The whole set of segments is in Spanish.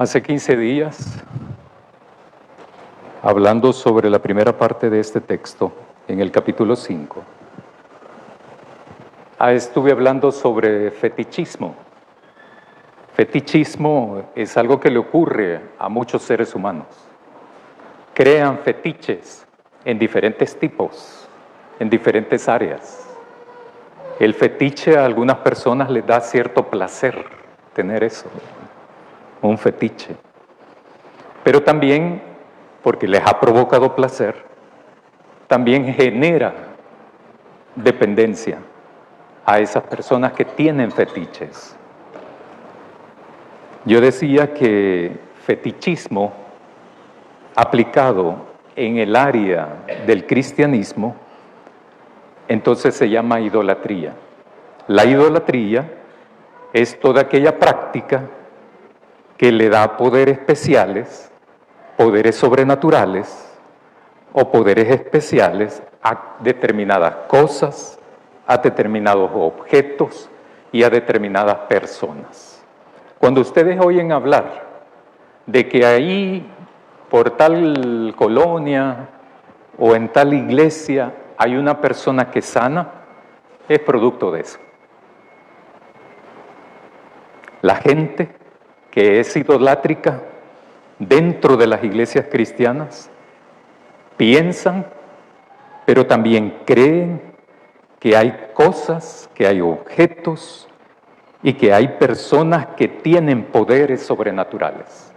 Hace 15 días, hablando sobre la primera parte de este texto, en el capítulo 5, estuve hablando sobre fetichismo. Fetichismo es algo que le ocurre a muchos seres humanos. Crean fetiches en diferentes tipos, en diferentes áreas. El fetiche a algunas personas les da cierto placer tener eso, un fetiche. Pero también, porque les ha provocado placer, también genera dependencia a esas personas que tienen fetiches. Yo decía que fetichismo aplicado en el área del cristianismo, entonces se llama idolatría. La idolatría es toda aquella práctica que le da poderes especiales, poderes sobrenaturales o poderes especiales a determinadas cosas, a determinados objetos y a determinadas personas. Cuando ustedes oyen hablar de que ahí, por tal colonia o en tal iglesia, hay una persona que sana, es producto de eso. La gente que es idolátrica dentro de las iglesias cristianas piensan, pero también creen que hay cosas, que hay objetos y que hay personas que tienen poderes sobrenaturales.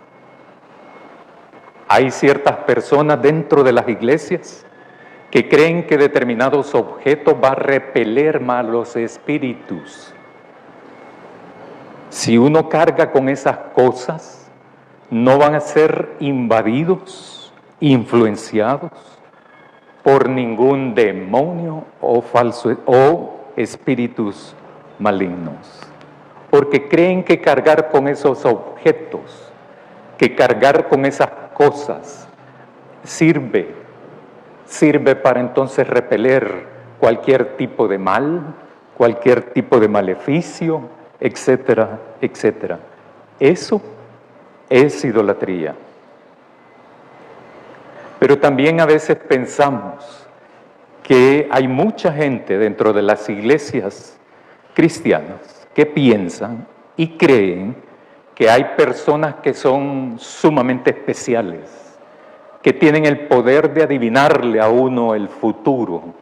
Hay ciertas personas dentro de las iglesias que creen que determinados objetos van a repeler malos espíritus. Si uno carga con esas cosas, no van a ser invadidos, influenciados por ningún demonio o espíritus malignos. Porque creen que cargar con esos objetos, que cargar con esas cosas, sirve para entonces repeler cualquier tipo de mal, cualquier tipo de maleficio, etcétera, etcétera. Eso es idolatría. Pero también a veces pensamos que hay mucha gente dentro de las iglesias cristianas que piensan y creen que hay personas que son sumamente especiales, que tienen el poder de adivinarle a uno el futuro,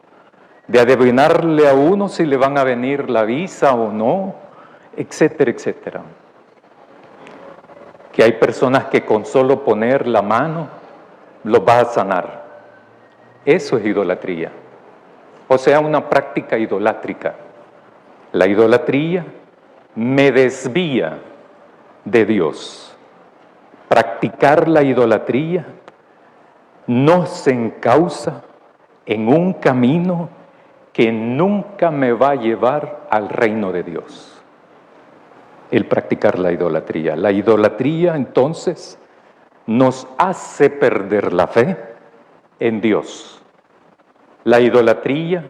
de adivinarle a uno si le van a venir la visa o no, etcétera, etcétera. Que hay personas que con solo poner la mano los va a sanar. Eso es idolatría. O sea, una práctica idolátrica. La idolatría me desvía de Dios. Practicar la idolatría nos encausa en un camino que nunca me va a llevar al reino de Dios. El practicar la idolatría. La idolatría, entonces, nos hace perder la fe en Dios. La idolatría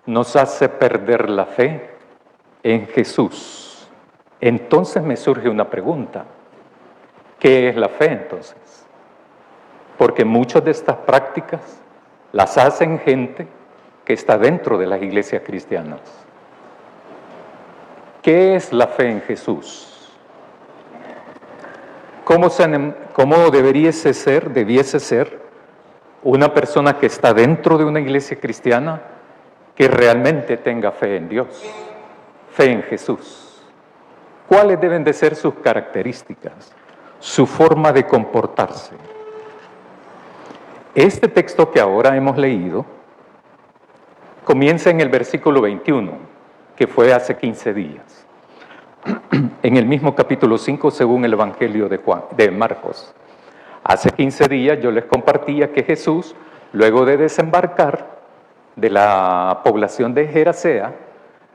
nos hace perder la fe en Jesús. Entonces me surge una pregunta. ¿Qué es la fe entonces? Porque muchas de estas prácticas las hacen gente que está dentro de las iglesias cristianas. ¿Qué es la fe en Jesús? ¿Cómo debiese ser una persona que está dentro de una iglesia cristiana que realmente tenga fe en Dios, fe en Jesús? ¿Cuáles deben de ser sus características, su forma de comportarse? Este texto que ahora hemos leído comienza en el versículo 21, que fue hace 15 días, en el mismo capítulo 5 según el Evangelio de Marcos. Hace 15 días yo les compartía que Jesús, luego de desembarcar de la población de Gerasea,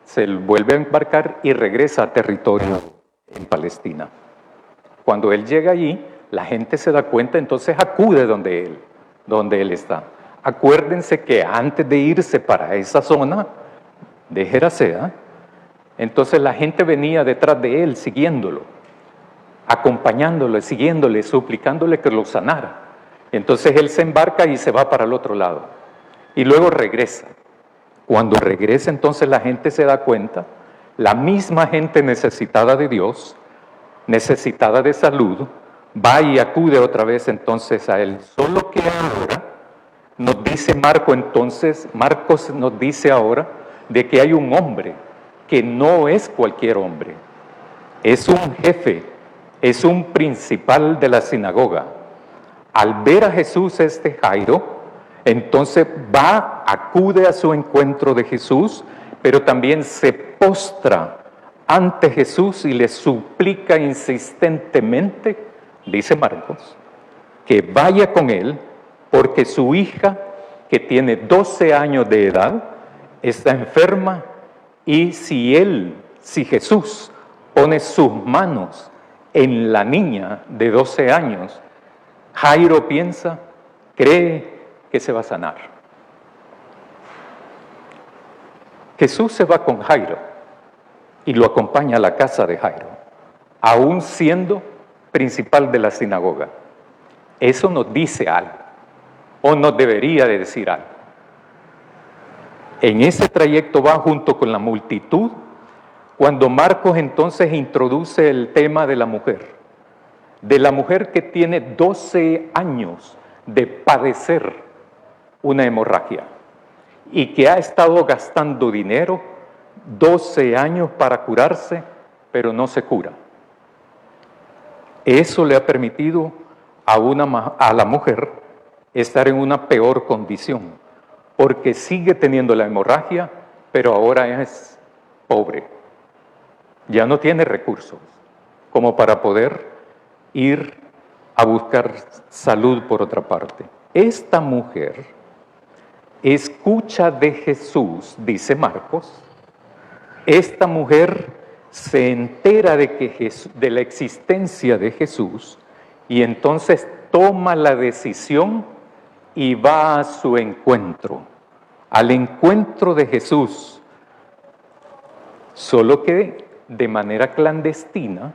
se vuelve a embarcar y regresa a territorio en Palestina. Cuando él llega allí, la gente se da cuenta, entonces acude donde él está. Acuérdense que antes de irse para esa zona de Gerasea, entonces la gente venía detrás de él siguiéndolo. acompañándole, siguiéndole, suplicándole que lo sanara. Entonces él se embarca y se va para el otro lado. Y luego regresa. Cuando regresa, entonces la gente se da cuenta, la misma gente necesitada de Dios, necesitada de salud, va y acude otra vez entonces a él. Solo que ahora nos dice Marcos nos dice ahora de que hay un hombre que no es cualquier hombre, es un jefe, es un principal de la sinagoga. Al ver a Jesús Jairo, entonces acude a su encuentro de Jesús, pero también se postra ante Jesús y le suplica insistentemente, dice Marcos, que vaya con él porque su hija, que tiene 12 años de edad, está enferma y si Jesús pone sus manos en la niña de 12 años, Jairo cree que se va a sanar. Jesús se va con Jairo y lo acompaña a la casa de Jairo, aún siendo principal de la sinagoga. Eso nos dice algo, o nos debería de decir algo. En ese trayecto va junto con la multitud, cuando Marcos entonces introduce el tema de la mujer que tiene 12 años de padecer una hemorragia y que ha estado gastando dinero 12 años para curarse, pero no se cura. Eso le ha permitido a la mujer estar en una peor condición, porque sigue teniendo la hemorragia, pero ahora es pobre. Ya no tiene recursos como para poder ir a buscar salud por otra parte. Esta mujer escucha de Jesús, dice Marcos. Esta mujer se entera de la existencia de Jesús y entonces toma la decisión y va a su encuentro, al encuentro de Jesús, solo que de manera clandestina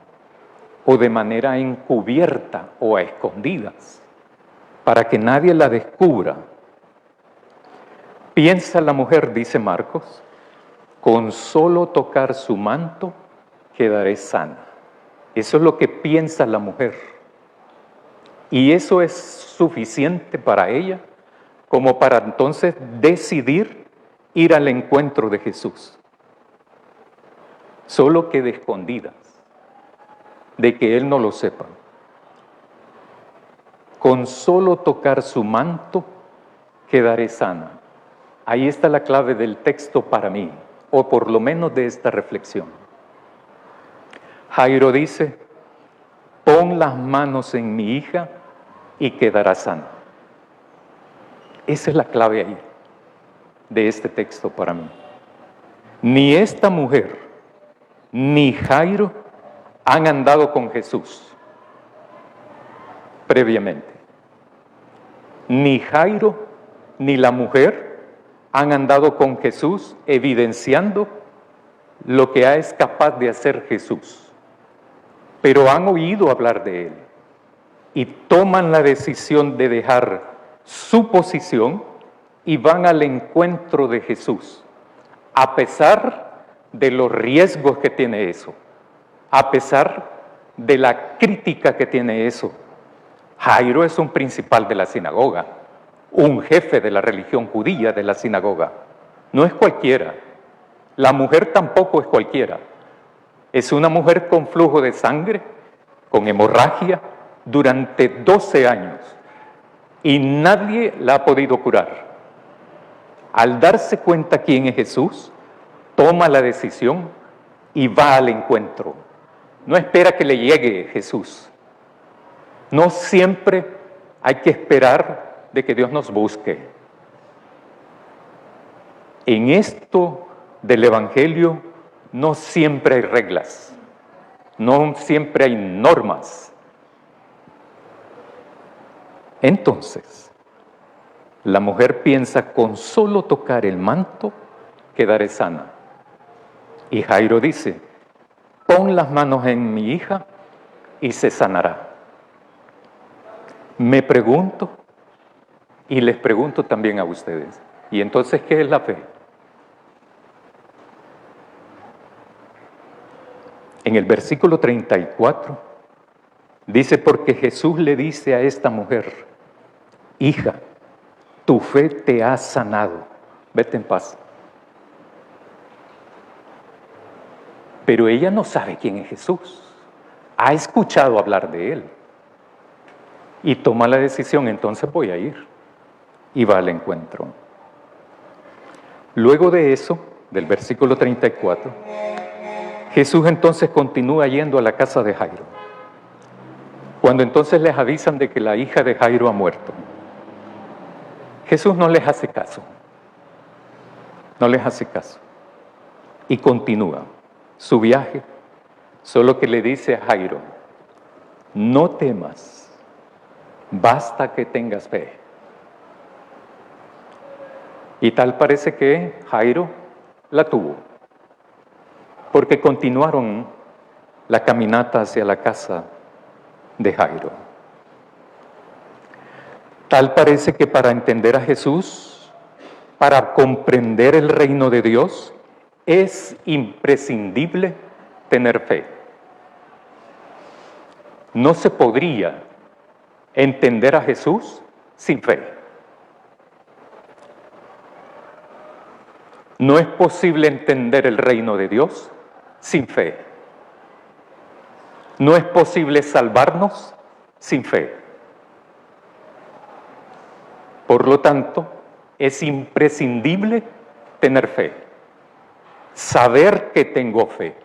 o de manera encubierta o a escondidas, para que nadie la descubra. Piensa la mujer, dice Marcos, con solo tocar su manto quedaré sana. Eso es lo que piensa la mujer. Y eso es suficiente para ella como para entonces decidir ir al encuentro de Jesús. Solo que de escondidas, de que Él no lo sepa. Con solo tocar su manto quedaré sana. Ahí está la clave del texto para mí, o por lo menos de esta reflexión. Jairo dice, pon las manos en mi hija y quedará sana. Esa es la clave ahí, de este texto para mí. Ni esta mujer, ni Jairo han andado con Jesús previamente. Ni Jairo ni la mujer han andado con Jesús evidenciando lo que es capaz de hacer Jesús. Pero han oído hablar de Él y toman la decisión de dejar su posición y van al encuentro de Jesús, a pesar de los riesgos que tiene eso, a pesar de la crítica que tiene eso. Jairo es un principal de la sinagoga, un jefe de la religión judía de la sinagoga. No es cualquiera. La mujer tampoco es cualquiera. Es una mujer con flujo de sangre, con hemorragia, durante 12 años. Y nadie la ha podido curar. Al darse cuenta quién es Jesús, toma la decisión y va al encuentro. No espera que le llegue Jesús. No siempre hay que esperar de que Dios nos busque. En esto del Evangelio no siempre hay reglas, no siempre hay normas. Entonces, la mujer piensa, con solo tocar el manto quedaré sana. Y Jairo dice, pon las manos en mi hija y se sanará. Me pregunto, y les pregunto también a ustedes, ¿y entonces qué es la fe? En el versículo 34 dice, porque Jesús le dice a esta mujer, hija, tu fe te ha sanado, vete en paz. Pero ella no sabe quién es Jesús, ha escuchado hablar de él y toma la decisión, entonces voy a ir, y va al encuentro. Luego de eso, del versículo 34, Jesús entonces continúa yendo a la casa de Jairo. Cuando entonces les avisan de que la hija de Jairo ha muerto, Jesús no les hace caso, no les hace caso, y continúa su viaje, solo que le dice a Jairo, no temas, basta que tengas fe. Y tal parece que Jairo la tuvo, porque continuaron la caminata hacia la casa de Jairo. Tal parece que para entender a Jesús, para comprender el reino de Dios, es imprescindible tener fe. No se podría entender a Jesús sin fe. No es posible entender el reino de Dios sin fe. No es posible salvarnos sin fe. Por lo tanto, es imprescindible tener fe. Saber que tengo fe.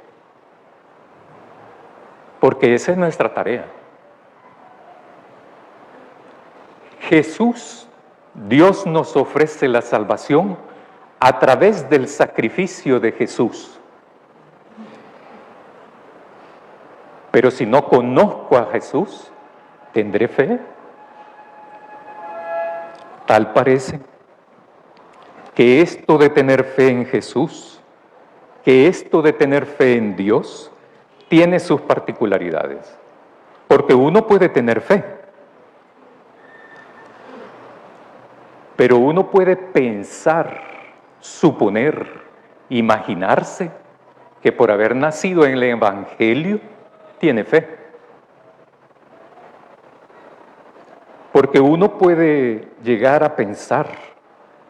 Porque esa es nuestra tarea. Jesús, Dios nos ofrece la salvación a través del sacrificio de Jesús. Pero si no conozco a Jesús, ¿tendré fe? Tal parece que esto de tener fe en Jesús, que esto de tener fe en Dios, tiene sus particularidades. Porque uno puede tener fe, pero uno puede pensar, suponer, imaginarse que por haber nacido en el Evangelio tiene fe. Porque uno puede llegar a pensar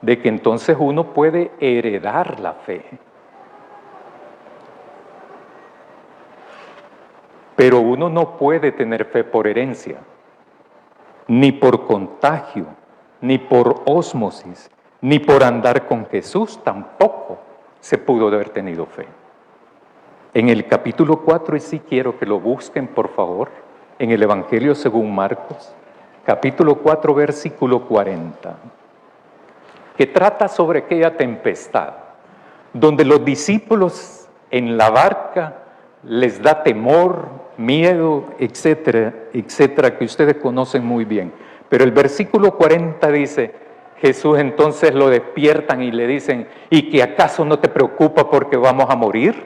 de que entonces uno puede heredar la fe. Pero uno no puede tener fe por herencia, ni por contagio, ni por ósmosis, ni por andar con Jesús tampoco se pudo haber tenido fe. En el capítulo 4, y sí quiero que lo busquen por favor, en el Evangelio según Marcos, capítulo 4, versículo 40, que trata sobre aquella tempestad, donde los discípulos en la barca les da temor, miedo, etcétera, etcétera, que ustedes conocen muy bien. Pero el versículo 40 dice, Jesús entonces lo despiertan y le dicen, ¿y que acaso no te preocupa porque vamos a morir?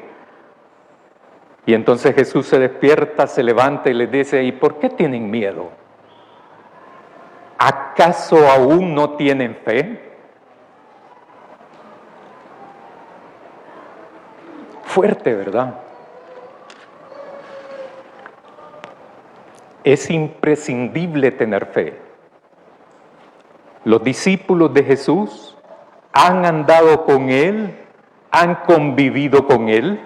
Y entonces Jesús se despierta, se levanta y les dice, ¿y por qué tienen miedo? ¿Acaso aún no tienen fe? Fuerte, ¿verdad? Es imprescindible tener fe. Los discípulos de Jesús han andado con Él, han convivido con Él,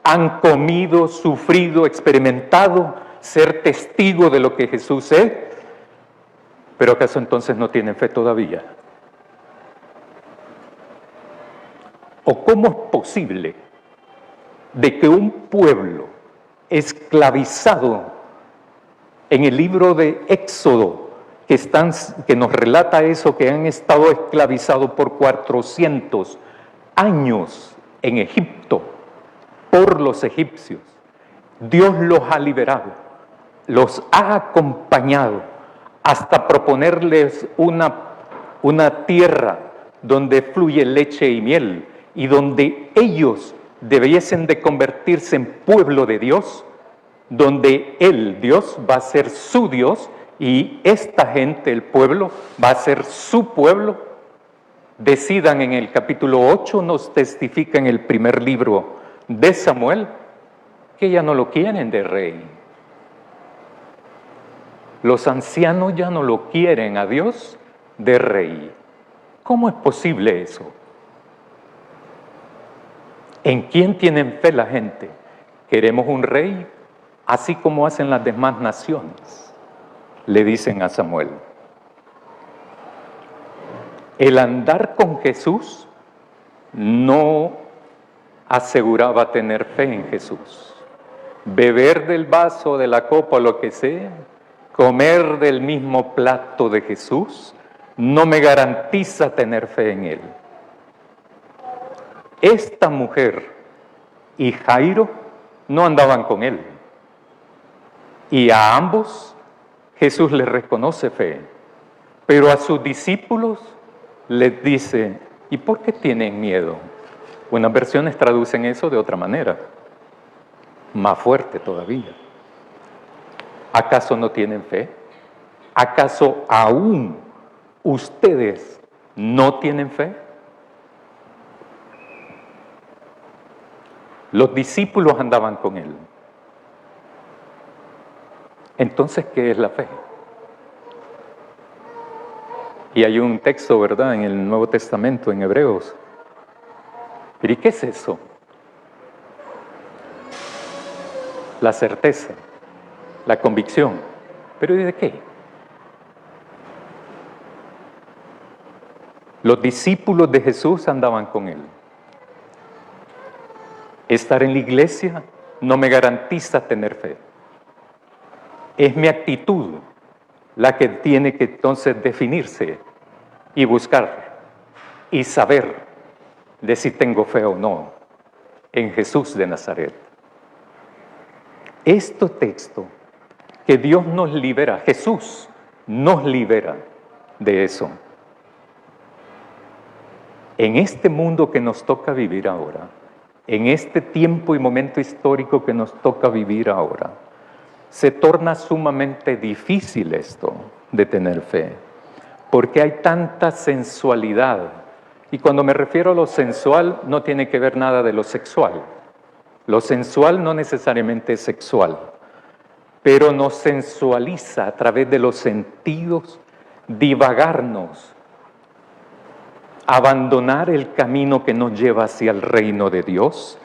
han comido, sufrido, experimentado, ser testigo de lo que Jesús es, pero ¿acaso entonces no tienen fe todavía? ¿O cómo es posible de que un pueblo esclavizado en el libro de Éxodo, que nos relata eso, que han estado esclavizados por 400 años en Egipto por los egipcios, Dios los ha liberado, los ha acompañado hasta proponerles una tierra donde fluye leche y miel y donde ellos debiesen de convertirse en pueblo de Dios? donde Él, Dios, va a ser su Dios y esta gente, el pueblo, va a ser su pueblo. Decidan en el capítulo 8, nos testifica en el primer libro de Samuel, que ya no lo quieren de rey. Los ancianos ya no lo quieren a Dios de rey. ¿Cómo es posible eso? ¿En quién tienen fe la gente? Queremos un rey, así como hacen las demás naciones, le dicen a Samuel. El andar con Jesús no aseguraba tener fe en Jesús. Beber del vaso, de la copa o lo que sea, comer del mismo plato de Jesús, no me garantiza tener fe en Él. Esta mujer y Jairo no andaban con Él. Y a ambos Jesús les reconoce fe. Pero a sus discípulos les dice, ¿y por qué tienen miedo? Unas versiones traducen eso de otra manera, más fuerte todavía. ¿Acaso no tienen fe? ¿Acaso aún ustedes no tienen fe? Los discípulos andaban con Él. Entonces, ¿qué es la fe? Y hay un texto, ¿verdad?, en el Nuevo Testamento, en Hebreos. ¿Pero y qué es eso? La certeza, la convicción. ¿Pero y de qué? Los discípulos de Jesús andaban con Él. Estar en la iglesia no me garantiza tener fe. Es mi actitud la que tiene que entonces definirse y buscar y saber de si tengo fe o no en Jesús de Nazaret. Este texto que Dios nos libera, Jesús nos libera de eso. En este mundo que nos toca vivir ahora, en este tiempo y momento histórico que nos toca vivir ahora, se torna sumamente difícil esto de tener fe, porque hay tanta sensualidad. Y cuando me refiero a lo sensual, no tiene que ver nada de lo sexual. Lo sensual no necesariamente es sexual, pero nos sensualiza a través de los sentidos, divagarnos, abandonar el camino que nos lleva hacia el reino de Dios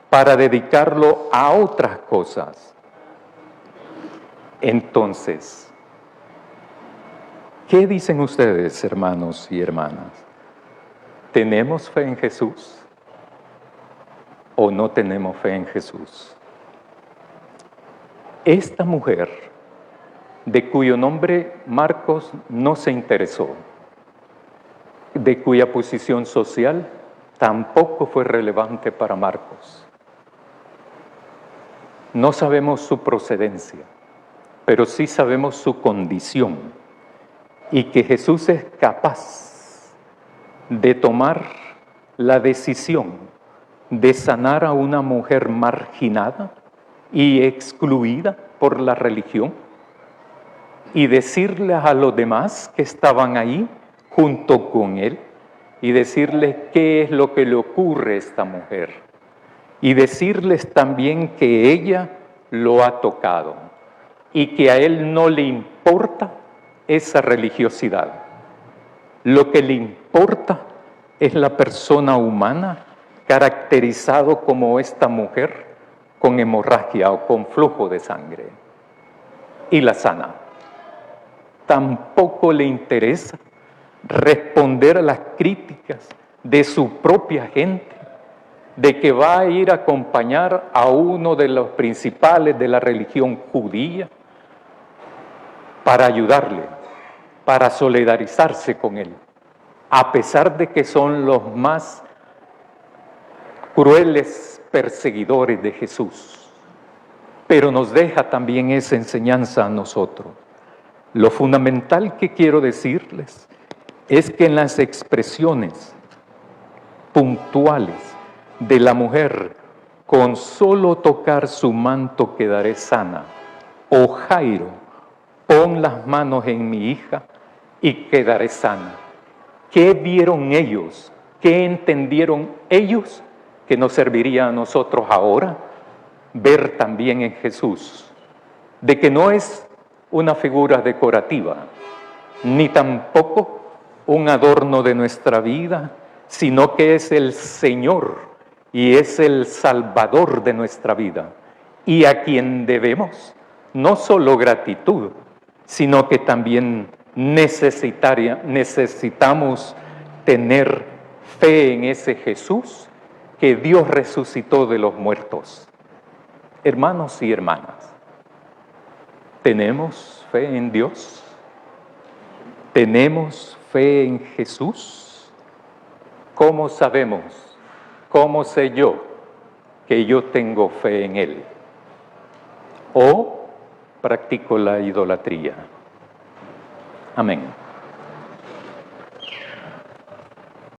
para dedicarlo a otras cosas. Entonces, ¿qué dicen ustedes, hermanos y hermanas? ¿Tenemos fe en Jesús o no tenemos fe en Jesús? Esta mujer, de cuyo nombre Marcos no se interesó, de cuya posición social tampoco fue relevante para Marcos. No sabemos su procedencia, pero sí sabemos su condición y que Jesús es capaz de tomar la decisión de sanar a una mujer marginada y excluida por la religión y decirle a los demás que estaban ahí junto con él y decirles qué es lo que le ocurre a esta mujer y decirles también que ella lo ha tocado y que a él no le importa esa religiosidad. Lo que le importa es la persona humana caracterizado como esta mujer con hemorragia o con flujo de sangre y la sana. Tampoco le interesa responder a las críticas de su propia gente, de que va a ir a acompañar a uno de los principales de la religión judía para ayudarle, para solidarizarse con él, a pesar de que son los más crueles perseguidores de Jesús. Pero nos deja también esa enseñanza a nosotros. Lo fundamental que quiero decirles es que en las expresiones puntuales de la mujer con solo tocar su manto quedaré sana. O Jairo, pon las manos en mi hija y quedaré sana. ¿Qué vieron ellos? ¿Qué entendieron ellos que nos serviría a nosotros ahora? Ver también en Jesús, de que no es una figura decorativa, ni tampoco un adorno de nuestra vida, sino que es el Señor y es el Salvador de nuestra vida, y a quien debemos no solo gratitud, sino que también necesitamos tener fe en ese Jesús que Dios resucitó de los muertos. Hermanos y hermanas, ¿tenemos fe en Dios? ¿Tenemos fe en Jesús? ¿Cómo sabemos? ¿Cómo sé yo que yo tengo fe en Él? ¿O practico la idolatría? Amén.